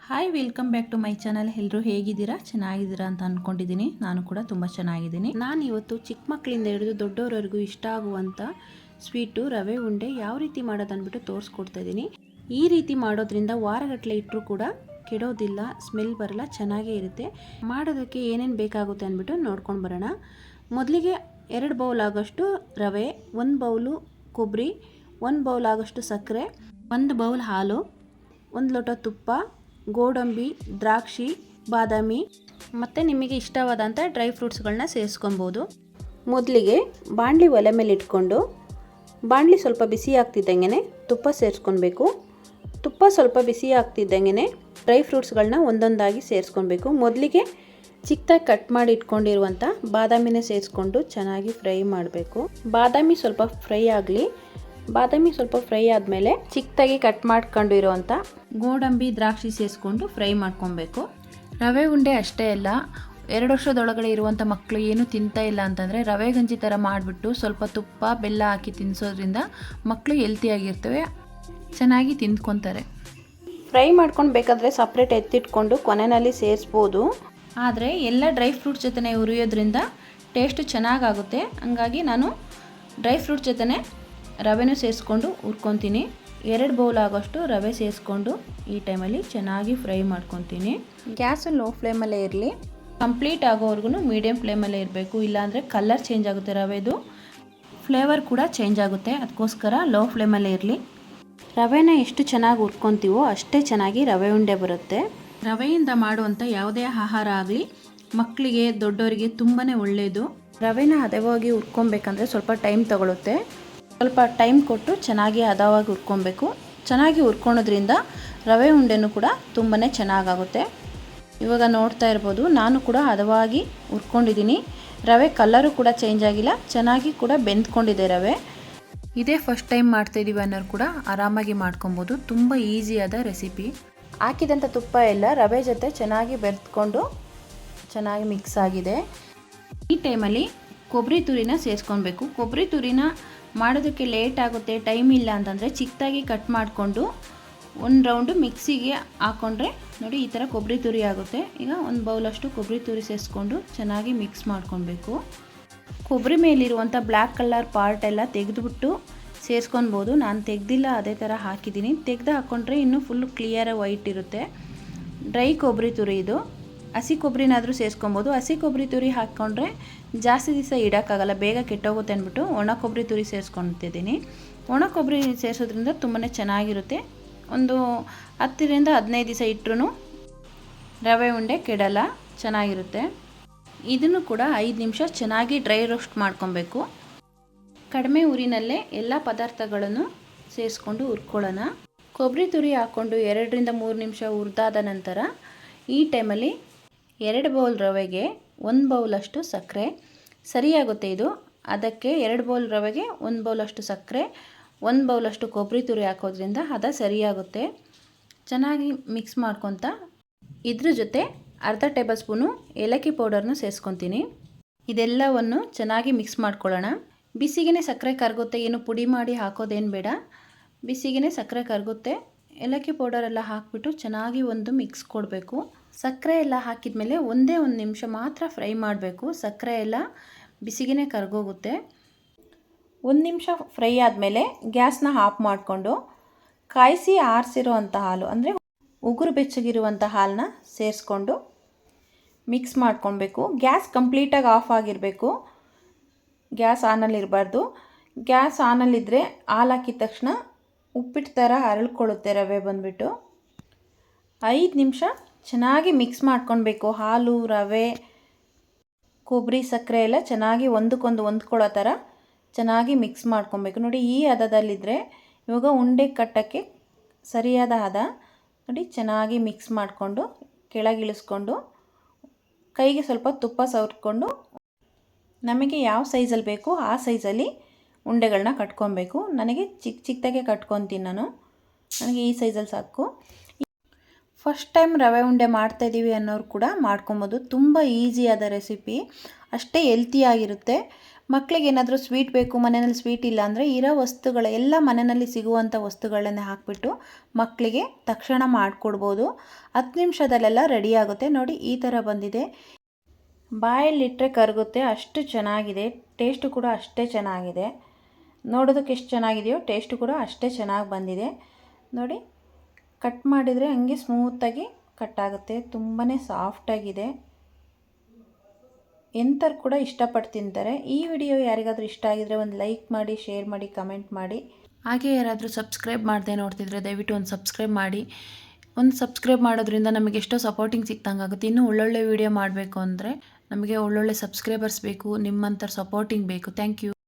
Hi welcome back to my channel. ಎಲ್ಲರೂ ಹೇಗಿದ್ದೀರಾ? ಚೆನ್ನಾಗಿದ್ದೀರಾ ಅಂತ ಅಂದ್ಕೊಂಡಿದ್ದೀನಿ. ನಾನು ಕೂಡ ತುಂಬ ಚೆನ್ನಾಗಿದ್ದೀನಿ. ನಾನು ಇವತ್ತು ಚಿಕ್ಕ ಮಕ್ಕಳಿಂದ ಹಿಡಿದು ದೊಡ್ಡವರವರೆಗೂ ಇಷ್ಟ ಆಗುವಂಥ ಸ್ವೀಟು ರವೆ ಉಂಡೆ ಯಾವ ರೀತಿ ಮಾಡೋದು ಅಂದ್ಬಿಟ್ಟು ತೋರಿಸ್ಕೊಡ್ತಾ ಇದ್ದೀನಿ. ಈ ರೀತಿ ಮಾಡೋದ್ರಿಂದ ವಾರಗಟ್ಟಲೆ ಇಟ್ಟರೂ ಕೂಡ ಕೆಡೋದಿಲ್ಲ, ಸ್ಮೆಲ್ ಬರಲ್ಲ, ಚೆನ್ನಾಗೇ ಇರುತ್ತೆ. ಮಾಡೋದಕ್ಕೆ ಏನೇನು ಬೇಕಾಗುತ್ತೆ ಅಂದ್ಬಿಟ್ಟು ನೋಡ್ಕೊಂಡು ಬರೋಣ. ಮೊದಲಿಗೆ 2 ಬೌಲ್ ಆಗೋಷ್ಟು ರವೆ, 1 ಬೌಲು ಕೊಬ್ಬರಿ, 1 ಬೌಲ್ ಆಗೋಷ್ಟು ಸಕ್ಕರೆ, 1 ಬೌಲ್ ಹಾಲು, 1 ಲೋಟ ತುಪ್ಪ, ಗೋಡಂಬಿ, ದ್ರಾಕ್ಷಿ, ಬಾದಾಮಿ ಮತ್ತು ನಿಮಗೆ ಇಷ್ಟವಾದಂಥ ಡ್ರೈ ಫ್ರೂಟ್ಸ್ಗಳನ್ನ ಸೇರಿಸ್ಕೊಬೋದು. ಮೊದಲಿಗೆ ಬಾಣಲಿ ಒಲೆ ಮೇಲೆ ಇಟ್ಕೊಂಡು ಬಾಣಲಿ ಸ್ವಲ್ಪ ಬಿಸಿ ಆಗ್ತಿದ್ದಂಗೆ ತುಪ್ಪ ಸೇರಿಸ್ಕೊಳ್ಬೇಕು. ತುಪ್ಪ ಸ್ವಲ್ಪ ಬಿಸಿ ಆಗ್ತಿದ್ದಂಗೆ ಡ್ರೈ ಫ್ರೂಟ್ಸ್ಗಳನ್ನ ಒಂದೊಂದಾಗಿ ಸೇರಿಸ್ಕೊಳ್ಬೇಕು. ಮೊದಲಿಗೆ ಚಿಕ್ಕದಾಗಿ ಕಟ್ ಮಾಡಿ ಇಟ್ಕೊಂಡಿರುವಂಥ ಬಾದಾಮಿನ ಸೇರಿಸ್ಕೊಂಡು ಚೆನ್ನಾಗಿ ಫ್ರೈ ಮಾಡಬೇಕು. ಬಾದಾಮಿ ಸ್ವಲ್ಪ ಫ್ರೈ ಆಗಲಿ. ಬಾದಾಮಿ ಸ್ವಲ್ಪ ಫ್ರೈ ಆದಮೇಲೆ ಚಿಕ್ಕದಾಗಿ ಕಟ್ ಮಾಡ್ಕೊಂಡು ಇರೋವಂಥ ಗೋಡಂಬಿ, ದ್ರಾಕ್ಷಿ ಸೇರಿಸ್ಕೊಂಡು ಫ್ರೈ ಮಾಡ್ಕೊಬೇಕು. ರವೆ ಉಂಡೆ ಅಷ್ಟೇ ಅಲ್ಲ, 2 ವರ್ಷದೊಳಗಡೆ ಇರುವಂಥ ಮಕ್ಕಳು ಏನು ತಿಂತಾ ಇಲ್ಲ ಅಂತಂದರೆ ರವೆ ಗಂಜಿ ಥರ ಮಾಡಿಬಿಟ್ಟು ಸ್ವಲ್ಪ ತುಪ್ಪ ಬೆಲ್ಲ ಹಾಕಿ ತಿನ್ನಿಸೋದ್ರಿಂದ ಮಕ್ಕಳು ಹೆಲ್ತಿಯಾಗಿರ್ತವೆ, ಚೆನ್ನಾಗಿ ತಿಂದ್ಕೊತಾರೆ. ಫ್ರೈ ಮಾಡ್ಕೊಂಡು ಬೇಕಾದರೆ ಸಪ್ರೇಟ್ ಎತ್ತಿಟ್ಕೊಂಡು ಕೊನೆಯಲ್ಲಿ ಸೇರಿಸ್ಬೋದು. ಆದರೆ ಎಲ್ಲ ಡ್ರೈ ಫ್ರೂಟ್ಸ್ ಜೊತೆ ಹುರಿಯೋದ್ರಿಂದ ಟೇಸ್ಟು ಚೆನ್ನಾಗಾಗುತ್ತೆ. ಹಂಗಾಗಿ ನಾನು ಡ್ರೈ ಫ್ರೂಟ್ಸ್ ಜೊತೆ ರವೆನೂ ಸೇರಿಸ್ಕೊಂಡು ಹುರ್ಕೊತೀನಿ. 2 ಬೌಲ್ ಆಗೋಷ್ಟು ರವೆ ಸೇರಿಸ್ಕೊಂಡು ಈ ಟೈಮಲ್ಲಿ ಚೆನ್ನಾಗಿ ಫ್ರೈ ಮಾಡ್ಕೊತೀನಿ. ಗ್ಯಾಸು ಲೋ ಫ್ಲೇಮಲ್ಲೇ ಇರಲಿ. ಕಂಪ್ಲೀಟ್ ಆಗೋವರೆಗೂ ಮೀಡಿಯಮ್ ಫ್ಲೇಮಲ್ಲೇ ಇರಬೇಕು, ಇಲ್ಲಾಂದರೆ ಕಲರ್ ಚೇಂಜ್ ಆಗುತ್ತೆ, ರವೆದು ಫ್ಲೇವರ್ ಕೂಡ ಚೇಂಜ್ ಆಗುತ್ತೆ. ಅದಕ್ಕೋಸ್ಕರ ಲೋ ಫ್ಲೇಮಲ್ಲೇ ಇರಲಿ. ರವೆನ ಎಷ್ಟು ಚೆನ್ನಾಗಿ ಹುರ್ಕೊತೀವೋ ಅಷ್ಟೇ ಚೆನ್ನಾಗಿ ರವೆ ಉಂಡೆ ಬರುತ್ತೆ. ರವೆಯಿಂದ ಮಾಡುವಂಥ ಯಾವುದೇ ಆಹಾರ ಆಗಲಿ ಮಕ್ಕಳಿಗೆ, ದೊಡ್ಡವರಿಗೆ ತುಂಬಾ ಒಳ್ಳೆಯದು. ರವೆನ ಹದವಾಗಿ ಹುರ್ಕೊಬೇಕಂದ್ರೆ ಸ್ವಲ್ಪ ಟೈಮ್ ತಗೊಳುತ್ತೆ. ಸ್ವಲ್ಪ ಟೈಮ್ ಕೊಟ್ಟು ಚೆನ್ನಾಗಿ ಹದವಾಗಿ ಹುರ್ಕೊಬೇಕು. ಚೆನ್ನಾಗಿ ಹುರ್ಕೊಳೋದ್ರಿಂದ ರವೆ ಉಂಡೆನೂ ಕೂಡ ತುಂಬಾ ಚೆನ್ನಾಗಾಗುತ್ತೆ. ಇವಾಗ ನೋಡ್ತಾ ಇರ್ಬೋದು, ನಾನು ಕೂಡ ಹದವಾಗಿ ಹುರ್ಕೊಂಡಿದ್ದೀನಿ. ರವೆ ಕಲರು ಕೂಡ ಚೇಂಜ್ ಆಗಿಲ್ಲ, ಚೆನ್ನಾಗಿ ಕೂಡ ಬೆಂದ್ಕೊಂಡಿದೆ ರವೆ. ಇದೇ ಫಸ್ಟ್ ಟೈಮ್ ಮಾಡ್ತಾಯಿದ್ದೀವಿ ಅನ್ನೋರು ಕೂಡ ಆರಾಮಾಗಿ ಮಾಡ್ಕೊಬೋದು. ತುಂಬ ಈಸಿಯಾದ ರೆಸಿಪಿ. ಹಾಕಿದಂಥ ತುಪ್ಪ ಎಲ್ಲ ರವೆ ಜೊತೆ ಚೆನ್ನಾಗಿ ಬೆರೆತ್ಕೊಂಡು ಚೆನ್ನಾಗಿ ಮಿಕ್ಸ್ ಆಗಿದೆ. ಈ ಟೈಮಲ್ಲಿ ಕೊಬ್ಬರಿ ತುರಿನ ಸೇರಿಸ್ಕೊಬೇಕು. ಕೊಬ್ಬರಿ ತುರಿನ ಮಾಡೋದಕ್ಕೆ ಲೇಟ್ ಆಗುತ್ತೆ, ಟೈಮ್ ಇಲ್ಲ ಅಂತಂದರೆ ಚಿಕ್ಕದಾಗಿ ಕಟ್ ಮಾಡಿಕೊಂಡು 1 ರೌಂಡು ಮಿಕ್ಸಿಗೆ ಹಾಕ್ಕೊಂಡ್ರೆ ನೋಡಿ ಈ ಥರ ಕೊಬ್ಬರಿ ತುರಿ ಆಗುತ್ತೆ. ಈಗ 1 ಬೌಲಷ್ಟು ಕೊಬ್ಬರಿ ತುರಿ ಸೇರಿಸ್ಕೊಂಡು ಚೆನ್ನಾಗಿ ಮಿಕ್ಸ್ ಮಾಡ್ಕೊಬೇಕು. ಕೊಬ್ಬರಿ ಮೇಲಿರುವಂಥ ಬ್ಲ್ಯಾಕ್ ಕಲರ್ ಪಾರ್ಟ್ ಎಲ್ಲ ತೆಗೆದುಬಿಟ್ಟು ಸೇರಿಸ್ಕೊಬೋದು. ನಾನು ತೆಗೆದಿಲ್ಲ, ಅದೇ ಥರ ಹಾಕಿದ್ದೀನಿ. ತೆಗೆದು ಹಾಕ್ಕೊಂಡ್ರೆ ಇನ್ನೂ ಫುಲ್ಲು ಕ್ಲಿಯರ್ ವೈಟ್ ಇರುತ್ತೆ. ಡ್ರೈ ಕೊಬ್ಬರಿ ತುರಿ ಇದು. ಹಸಿ ಕೊಬ್ಬರಿನಾದರೂ ಸೇರಿಸ್ಕೊಬೋದು. ಹಸಿ ಕೊಬ್ಬರಿ ತುರಿ ಹಾಕ್ಕೊಂಡ್ರೆ ಜಾಸ್ತಿ ದಿವಸ ಇಡೋಕ್ಕಾಗಲ್ಲ, ಬೇಗ ಕೆಟ್ಟೋಗುತ್ತೆ ಅಂದ್ಬಿಟ್ಟು ಒಣ ಕೊಬ್ಬರಿ ತುರಿ ಸೇರಿಸ್ಕೊತಿದ್ದೀನಿ. ಒಣ ಕೊಬ್ಬರಿ ಸೇರಿಸೋದ್ರಿಂದ ತುಂಬಾ ಚೆನ್ನಾಗಿರುತ್ತೆ. ಒಂದು 10ರಿಂದ 15 ದಿವಸ ಇಟ್ಟರೂ ರವೆ ಉಂಡೆ ಕೆಡಲ್ಲ, ಚೆನ್ನಾಗಿರುತ್ತೆ. ಇದನ್ನು ಕೂಡ 5 ನಿಮಿಷ ಚೆನ್ನಾಗಿ ಡ್ರೈ ರೋಸ್ಟ್ ಮಾಡ್ಕೊಬೇಕು. ಕಡಿಮೆ ಉರಿನಲ್ಲೇ ಎಲ್ಲ ಪದಾರ್ಥಗಳನ್ನು ಸೇರಿಸ್ಕೊಂಡು ಹುರ್ಕೊಳ್ಳೋಣ. ಕೊಬ್ಬರಿ ತುರಿ ಹಾಕ್ಕೊಂಡು 2ರಿಂದ 3 ನಿಮಿಷ ಹುರಿದಾದ ನಂತರ ಈ ಟೈಮಲ್ಲಿ 2 ಬೌಲ್ ರವೆಗೆ 1 ಬೌಲಷ್ಟು ಸಕ್ಕರೆ ಸರಿಯಾಗುತ್ತೆ ಇದು. ಅದಕ್ಕೆ 2 ಬೌಲ್ ರವೆಗೆ 1 ಬೌಲಷ್ಟು ಸಕ್ಕರೆ, 1 ಬೌಲಷ್ಟು ಕೊಬ್ಬರಿ ತುರಿ ಹಾಕೋದ್ರಿಂದ ಹದ ಸರಿಯಾಗುತ್ತೆ. ಚೆನ್ನಾಗಿ ಮಿಕ್ಸ್ ಮಾಡ್ಕೊತ ಇದ್ರ ಜೊತೆ ಅರ್ಧ ಟೇಬಲ್ ಸ್ಪೂನು ಏಲಕ್ಕಿ ಪೌಡರ್ನ ಸೇರಿಸ್ಕೊತೀನಿ. ಇದೆಲ್ಲವನ್ನು ಚೆನ್ನಾಗಿ ಮಿಕ್ಸ್ ಮಾಡ್ಕೊಳ್ಳೋಣ. ಬಿಸಿಗೆ ಸಕ್ಕರೆ ಕರಗುತ್ತೆ, ಏನು ಪುಡಿ ಮಾಡಿ ಹಾಕೋದೇನು ಬೇಡ. ಬಿಸಿಗೆ ಸಕ್ಕರೆ ಕರಗುತ್ತೆ. ಏಲಕ್ಕಿ ಪೌಡರೆಲ್ಲ ಹಾಕಿಬಿಟ್ಟು ಚೆನ್ನಾಗಿ ಒಂದು ಮಿಕ್ಸ್ ಕೊಡಬೇಕು. ಸಕ್ಕರೆ ಎಲ್ಲ ಹಾಕಿದ ಮೇಲೆ 1 ನಿಮಿಷ ಮಾತ್ರ ಫ್ರೈ ಮಾಡಬೇಕು. ಸಕ್ಕರೆ ಎಲ್ಲ ಬಿಸಿಗೆ ಕರಗೋಗುತ್ತೆ. 1 ನಿಮಿಷ ಫ್ರೈ ಆದಮೇಲೆ ಗ್ಯಾಸ್ನ ಆಫ್ ಮಾಡಿಕೊಂಡು ಕಾಯಿಸಿ ಆರಿಸಿರುವಂಥ ಹಾಲು, ಅಂದರೆ ಉಗುರು ಬೆಚ್ಚಗಿರುವಂಥ ಹಾಲನ್ನ ಸೇರಿಸ್ಕೊಂಡು ಮಿಕ್ಸ್ ಮಾಡ್ಕೊಳ್ಬೇಕು. ಗ್ಯಾಸ್ ಕಂಪ್ಲೀಟಾಗಿ ಆಫ್ ಆಗಿರಬೇಕು, ಗ್ಯಾಸ್ ಆನಲ್ಲಿರಬಾರ್ದು. ಗ್ಯಾಸ್ ಆನಲ್ಲಿದ್ದರೆ ಹಾಲು ಹಾಕಿದ ತಕ್ಷಣ ಉಪ್ಪಿಟ್ಟು ಥರ ಅರಳ್ಕೊಳ್ಳುತ್ತೆ ರವೆ ಬಂದುಬಿಟ್ಟು. 5 ನಿಮಿಷ ಚೆನ್ನಾಗಿ ಮಿಕ್ಸ್ ಮಾಡ್ಕೊಳ್ಬೇಕು. ಹಾಲು, ರವೆ, ಕೊಬ್ಬರಿ, ಸಕ್ಕರೆ ಎಲ್ಲ ಚೆನ್ನಾಗಿ ಒಂದಕ್ಕೊಂದು ಹೊಂದ್ಕೊಳ್ಳೋ ಥರ ಚೆನ್ನಾಗಿ ಮಿಕ್ಸ್ ಮಾಡ್ಕೊಬೇಕು. ನೋಡಿ ಈ ಹದದಲ್ಲಿದ್ದರೆ ಇವಾಗ ಉಂಡೆ ಕಟ್ಟೋಕ್ಕೆ ಸರಿಯಾದ ಹದ. ನೋಡಿ ಚೆನ್ನಾಗಿ ಮಿಕ್ಸ್ ಮಾಡಿಕೊಂಡು ಕೆಳಗಿಳಿಸ್ಕೊಂಡು ಕೈಗೆ ಸ್ವಲ್ಪ ತುಪ್ಪ ಸವರ್ಕೊಂಡು ನಮಗೆ ಯಾವ ಸೈಜಲ್ಲಿ ಬೇಕು ಆ ಸೈಜಲ್ಲಿ ಉಂಡೆಗಳನ್ನ ಕಟ್ಕೊಬೇಕು. ನನಗೆ ಚಿಕ್ಕದಾಗೆ ಕಟ್ಕೊತೀನಿ ನಾನು. ನನಗೆ ಈ ಸೈಜಲ್ಲಿ ಸಾಕು. ಫಸ್ಟ್ ಟೈಮ್ ರವೆ ಉಂಡೆ ಮಾಡ್ತಾಯಿದ್ದೀವಿ ಅನ್ನೋರು ಕೂಡ ಮಾಡ್ಕೊಬೋದು. ತುಂಬ ಈಸಿಯಾದ ರೆಸಿಪಿ, ಅಷ್ಟೇ ಹೆಲ್ತಿಯಾಗಿರುತ್ತೆ. ಮಕ್ಕಳಿಗೆ ಏನಾದರೂ ಸ್ವೀಟ್ ಬೇಕು, ಮನೆಯಲ್ಲಿ ಸ್ವೀಟ್ ಇಲ್ಲ ಅಂದರೆ ಇರೋ ವಸ್ತುಗಳ ಎಲ್ಲ ಮನೆಯಲ್ಲಿ ಸಿಗುವಂಥ ವಸ್ತುಗಳನ್ನೇ ಹಾಕಿಬಿಟ್ಟು ಮಕ್ಕಳಿಗೆ ತಕ್ಷಣ ಮಾಡಿಕೊಡ್ಬೋದು. 10 ನಿಮಿಷದಲ್ಲೆಲ್ಲ ರೆಡಿ ಆಗುತ್ತೆ. ನೋಡಿ ಈ ಥರ ಬಂದಿದೆ. ಬಾಯಲ್ಲಿಟ್ಟರೆ ಕರಗುತ್ತೆ, ಅಷ್ಟು ಚೆನ್ನಾಗಿದೆ. ಟೇಸ್ಟು ಕೂಡ ಅಷ್ಟೇ ಚೆನ್ನಾಗಿದೆ. ನೋಡೋದಕ್ಕೆ ಎಷ್ಟು ಚೆನ್ನಾಗಿದೆಯೋ ಟೇಸ್ಟು ಕೂಡ ಅಷ್ಟೇ ಚೆನ್ನಾಗಿ ಬಂದಿದೆ. ನೋಡಿ ಕಟ್ ಮಾಡಿದರೆ ಹಂಗೆ ಸ್ಮೂತಾಗಿ ಕಟ್ ಆಗುತ್ತೆ. ತುಂಬಾ ಸಾಫ್ಟಾಗಿದೆ. ಎಂಥರು ಕೂಡ ಇಷ್ಟಪಟ್ಟು ತಿಂತಾರೆ. ಈ ವಿಡಿಯೋ ಯಾರಿಗಾದರೂ ಇಷ್ಟ ಆಗಿದರೆ ಒಂದು ಲೈಕ್ ಮಾಡಿ, ಶೇರ್ ಮಾಡಿ, ಕಮೆಂಟ್ ಮಾಡಿ. ಹಾಗೆ ಯಾರಾದರೂ ಸಬ್ಸ್ಕ್ರೈಬ್ ಮಾಡದೆ ನೋಡ್ತಿದ್ರೆ ದಯವಿಟ್ಟು ಒಂದು ಸಬ್ಸ್ಕ್ರೈಬ್ ಮಾಡಿ. ಒಂದು ಸಬ್ಸ್ಕ್ರೈಬ್ ಮಾಡೋದ್ರಿಂದ ನಮಗೆ ಎಷ್ಟೋ ಸಪೋರ್ಟಿಂಗ್ ಸಿಕ್ತಂಗೆ ಆಗುತ್ತೆ. ಇನ್ನೂ ಒಳ್ಳೊಳ್ಳೆ ವಿಡಿಯೋ ಮಾಡಬೇಕು ಅಂದರೆ ನಮಗೆ ಒಳ್ಳೊಳ್ಳೆ ಸಬ್ಸ್ಕ್ರೈಬರ್ಸ್ ಬೇಕು, ನಿಮ್ಮಂಥರ ಸಪೋರ್ಟಿಂಗ್ ಬೇಕು. Thank you.